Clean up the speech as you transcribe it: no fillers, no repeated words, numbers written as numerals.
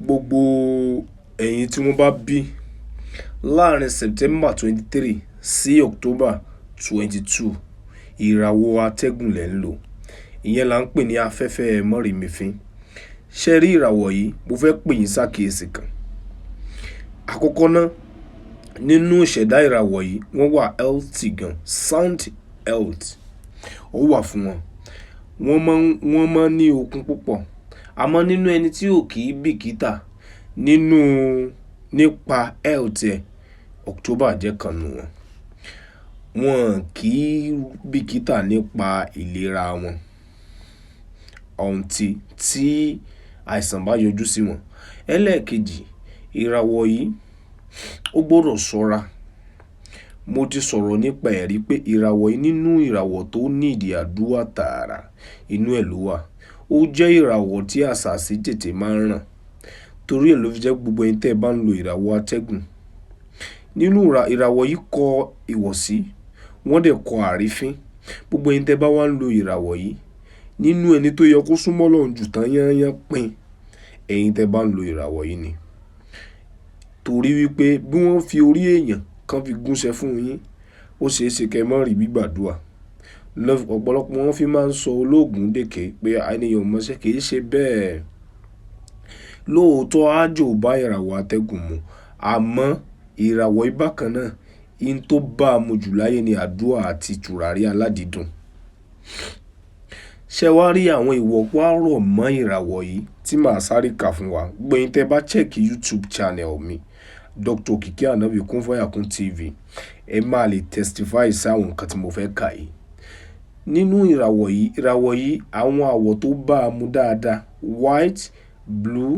Gbogbo ẹ̀yin tí wọ́n bá bí láàrin September 23 sí October 22, ìràwọ̀ atẹ́gùn lẹ̀ ń lò. Ìyẹn là ń pè ní afẹ́fẹ́ mọ́rìmífín. Ṣé rí ìràwọ̀ yìí? Mo fẹ́ pè yín sákìyèsí kan. Àkọ́kọ́ náà, nínú ìṣẹ̀dá ìràwọ̀ yìí, wọ́n wà healthy gan, sound health. Ó wà fún wọn. Wọ́n máa ń ní okun púpọ̀. Àmọ́ nínú ẹni tí ò kì í bìkítà nípa health ẹ̀, October jẹ́ kan nù wọn. Wọn kì í bìkítà nípa ìlera wọn tí àìsàn bá yọjú sí wọn. Ẹlẹ́ẹ̀kejì, ìràwọ̀ yìí ó gbọ́dọ̀ ṣọ́ra. Mo ti sọ̀rọ̀ nípa ẹ̀rí pé ìràwọ̀ yìí nínú ìràwọ̀ tó ní ìdí àdúrà tààrà inú ẹ̀ ló wà. Ó jẹ́ ìràwọ̀ tí àṣàsí tètè máa ń ràn. Torí ẹ̀ ló fi jẹ́ gbogbo ẹni tẹ́ bá ń lo ìràwọ̀ atẹ́gùn. Nínú ìràwọ̀ yìí kọ ìwọ̀sí, wọ́n dẹ̀ kọ àrífín. Gbogbo ẹni tẹ́ bá wá ń lo ìràwọ̀ yìí, nínú ẹni tó yẹ kó súnmọ́ Ọlọ́run jù tán yányán pín, ẹ̀yin tẹ́ bá ń lo ìràwọ̀ yìí ni. Torí wípé bí wọ́n fi orí èèyàn kan fi gúnṣẹ́ fún yín, ó ṣeé ṣe kẹ́ má rí gbígbàdúrà. Ọ̀pọ̀lọpọ̀ wọn fi máa ń sọ olóògùn dèké pé ènìyàn mọ̀ọ́ṣẹ́ kì í ṣe bẹ́ẹ̀. Lóòótọ́ àjò bá ìràwọ̀ atẹ́gùn mu, àmọ́ ìràwọ̀ ìbákan náà, in tó bá a mu jù láyé ni àdúrà àti tùràrí aládìídùn. Ṣé wá rí àwọn ìwọ̀pọ̀ àrọ̀ mọ́ ìràwọ̀ yìí tí màá sáré kà fún wa? Gbẹ̀yìn tẹ́ bá check YouTube channel mi, Dr. Òkìkí Ànábì Kúnfàyàkún TV, ẹ máa lè testify sí àwọn nǹkan tí mo fẹ́ kà yìí. Nínú ìràwọ̀ yìí àwọn àwọ̀ tó bá a mu dáadáa, white, blue,